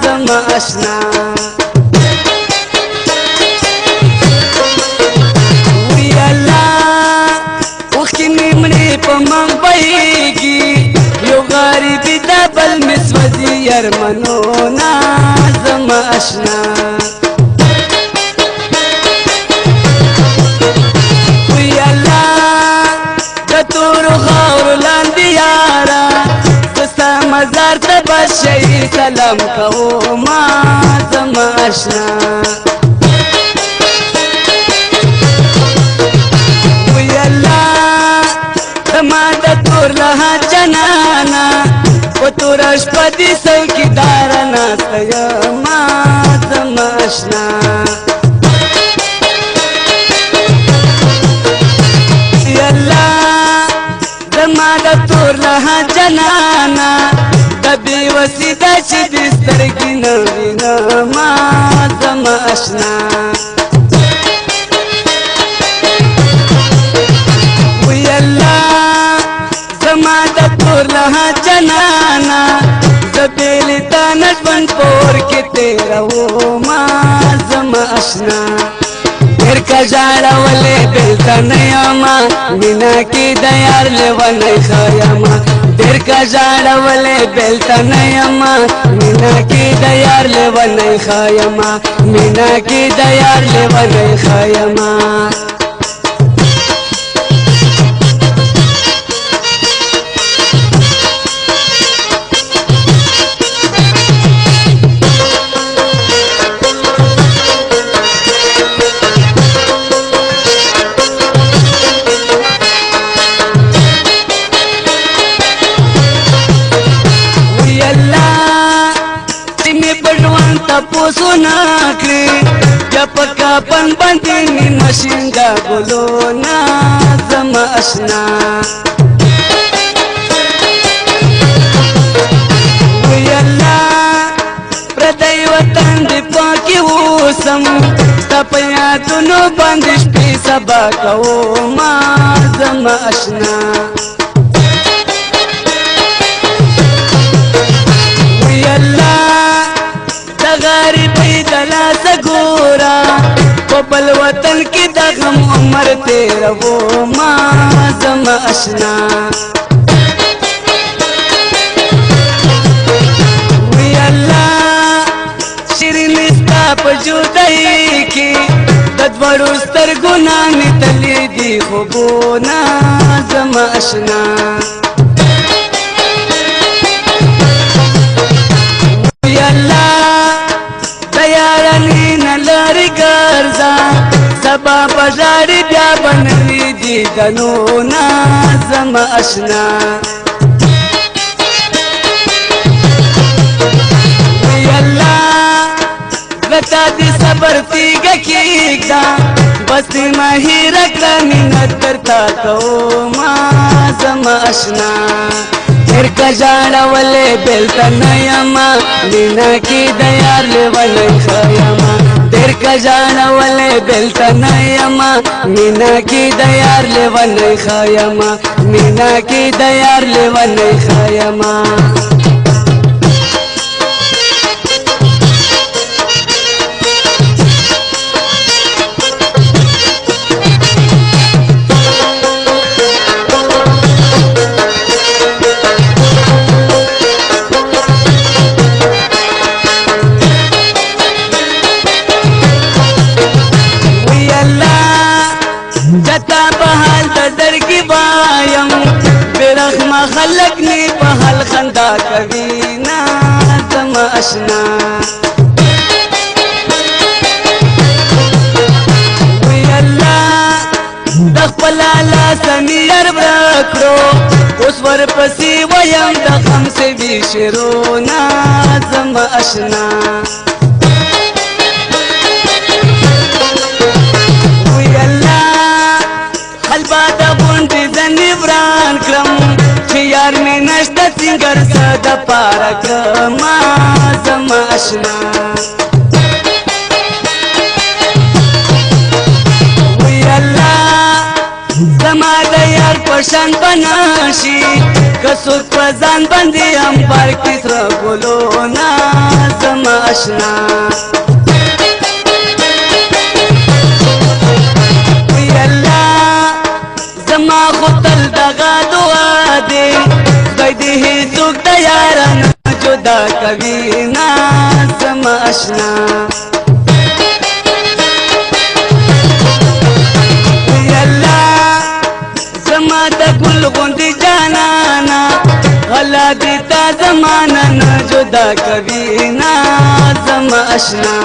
زما اشنا وی الله وخی ممړي په من بهيږي یو غریبي د بل مسوځي یرمنو نا زما اشنا وی الله د تور خاور لاندې یارا دستا مزار ته بشي سلام کوما زما اشنا زما د تور له جنانا و تور شپدي څوکیدار ناسته یما زما اشنا الله زما د تور له جنانا د بې وسیده چې د سترګې نه وینما زما اشنا زما د تور له جنانا زبیل تا نجبن پور کی تیرا ہو ما زما اشنا پھر کا جاڑا والے بلتا نیاما مینا کی دیار لیوانے خیاما پھر کا جاڑا والے بلتا نیاما مینا کی دیار لیوانے خیاما مینا کی دیار لیوانے خیاما تپوسو ناکری جپکا پن بندی می مشنگا بولو نا زما اشنا وی اللہ پردائی وطن دی پاکی ہوسم تپیا دنو بندش پی سبا کهو ما زما اشنا وی اللہ غریبی دلا سگورا ببل وطن کی دغم عمر تیرا وہ ما زما اشنا وی اللہ شیرین استا پجودائی کی ددوڑو سترگونا نتلی دی خوبونا زما اشنا وی اللہ لاری گرزا سبا بجاری بیا بنوی دیدنو نا زما اشنا وی اللہ لتا دی صبر تیگا کیگدا بس ماہی رکھا منت کرتا تو ما زما اشنا پھر کا جاڑا والے بیلتا نیاما مینا کی دیار لیوانے خیاما پھر کا جاڑا والے بیلتا نیاما مینا کی دیار لیوانے خیاما مینا کی دیار لیوانے خیاما خلق نی پہل خندا کبھی نا زما اشنا وی اللہ دخپلا لا سمیر برکڑو اس ور پسی ویم دخم سے بھی شروع نا زما اشنا وی اللہ حلبا دا بوندی زنی بران کرم یار میں نشتا سنگر سادا پارا کما زما اشنا وی اللہ زما دا یار پشان بناشی کسوک پزان بندی ہم بار کس را بولو نا زما اشنا وی الله زما خطل دغا دعا دی خدای دې هیڅوک د یارانو جدا کوي نه زما اشنا وی الله زما د ګل غوندې جانانا غلا دې تا زمانه نه جدا کوي نه زما اشنا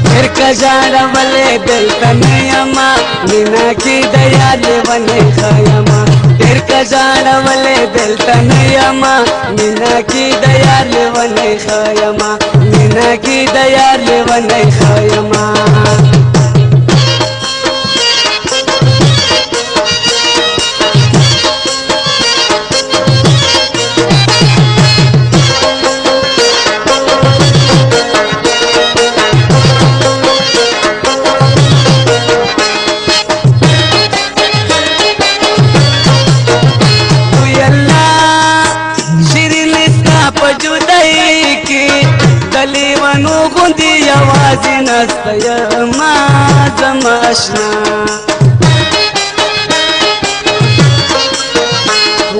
پھر کجاړه ولې دلته نه یما مینا کې د یاد ونې خیما پھر کجاړه ولې دلته نه یما مینا کې د یاد ونې خیما مینا کې د یاد ونې خیما لیوانو غوندې یوازې نسته یما زما اشنا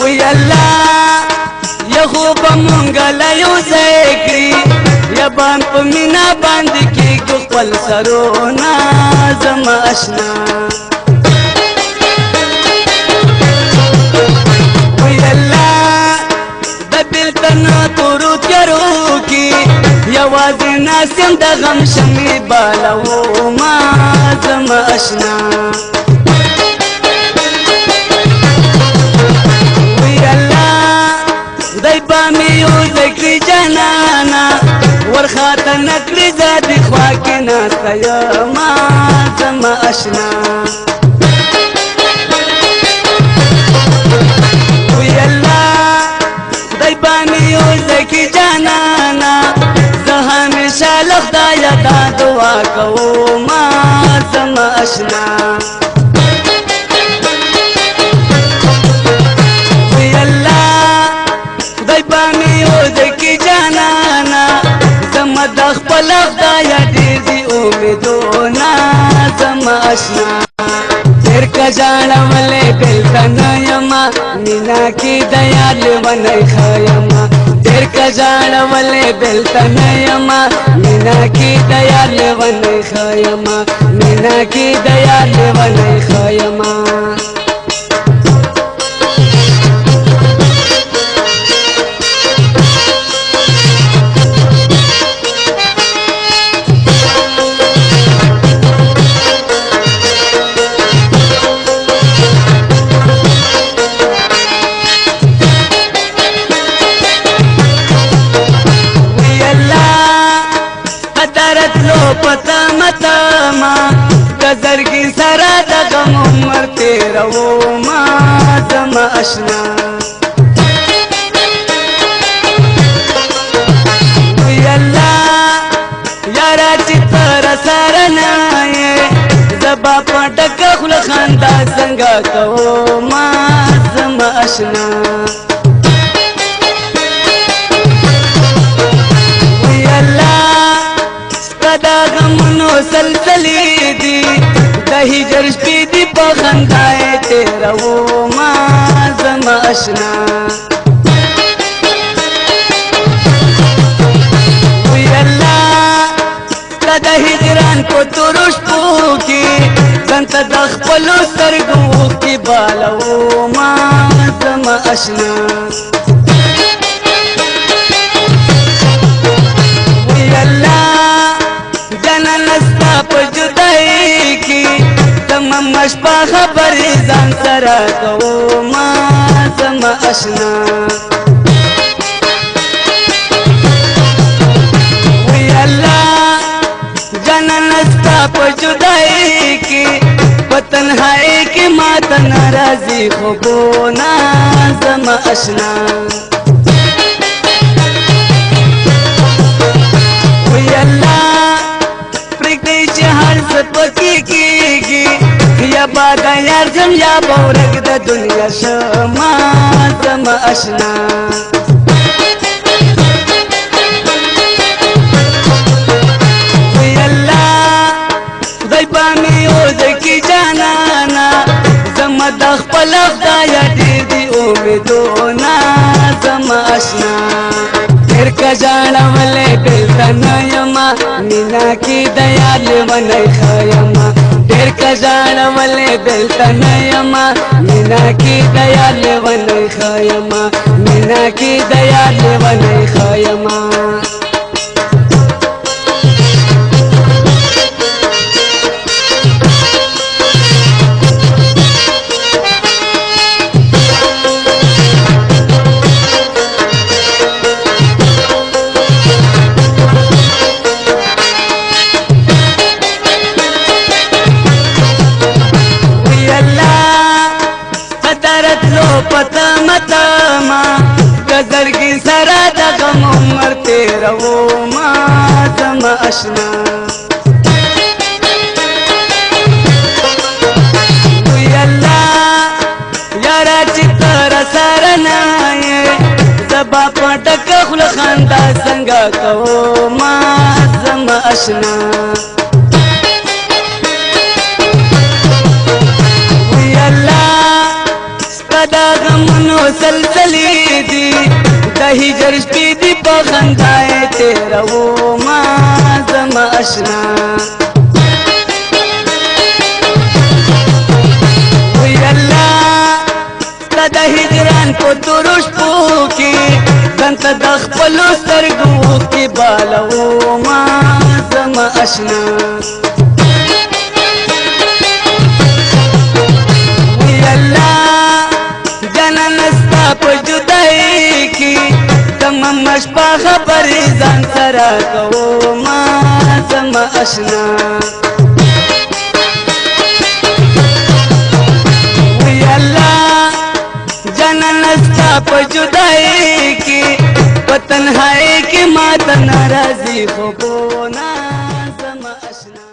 وی الله یخو به مونږ له یو ځای کړي یا بام په مینا باندې کېږدو خپل سرونه زما اشنا وی الله د بېلتن تورو تیارو کې یوازې ناسم د غم شمې بالو ما زما اشنا وی الله دی به مې یوځای کړي جانانا ورخاته نه کړي زه د خوا کې ناسته یما زما اشنا وی الله دی به مې یوځای کړي جانانا همیشه له خدایه دا دعا کوم زما اشنا وی الله خدای به مې یوځای کړي جانانا زما د خپل خدایه ډېر دي امیدونه زما اشنا ډېر کجاړه ولې بېلته نه یما مینا کې د یاد ونې ښیما ډېر کجاړه ولې بېلته نه یما مینا کې د یاد ونې ښیما مینا کې د یاد ونې ښیما پتا متا ما گزرگی سرا د غم عمر تیرو ما زما اشنا وی الله یارا چې تر سره نه زبا پټک خل خندا څنګه کو ما زما اشنا وی الله دا غمونو سلسلې دي د هجر شپې دي په خندای تیرو ما زما اشنا وی الله د هجران په تورو شپو کې ځانته د خپلو سترګو کې بالو ما زما اشنا وی الله نستا په جدای کې تمام شپه خبرې ځان سره کوم زما اشنا وی الله جانا نستا په جدای کې په تنهایی کې ماته ناراضي خوبونه زما اشنا وی الله پکی کیږي یا باد یار جم یا بورګ د دنیا شما زما اشنا آشنا ډېر کجاړه ولې بېلته نه یمه مینا کې د یار لیونی ښه یمه ډېر کجاړه ولې بېلته نه یمه مینا کې د یار لیونی ښه یمه مینا کې د یار لیونی ښه یمه پتا متا ما گزرگی سرا دا غم عمر تیرو ما زما اشنا وی اللہ یارا چتر سرنائے زبا پٹک خل خاندا سنگا کو ما زما اشنا دا غمونو سلسلی دی دا هجر شپی دی پا خندائی تیرو ما زما اشنا وی اللہ دا هجران پو ترش پو کی دنت دخ پلو سرگو کی بالو ما زما اشنا وی اللہ نستا پا جدائی کی تمام مشپا خبری زن سرا کو ما زما اشنا وی اللہ جانا نستا پا جدائی کی پا تنہائی کی ما تنرازی خوبونا زما اشنا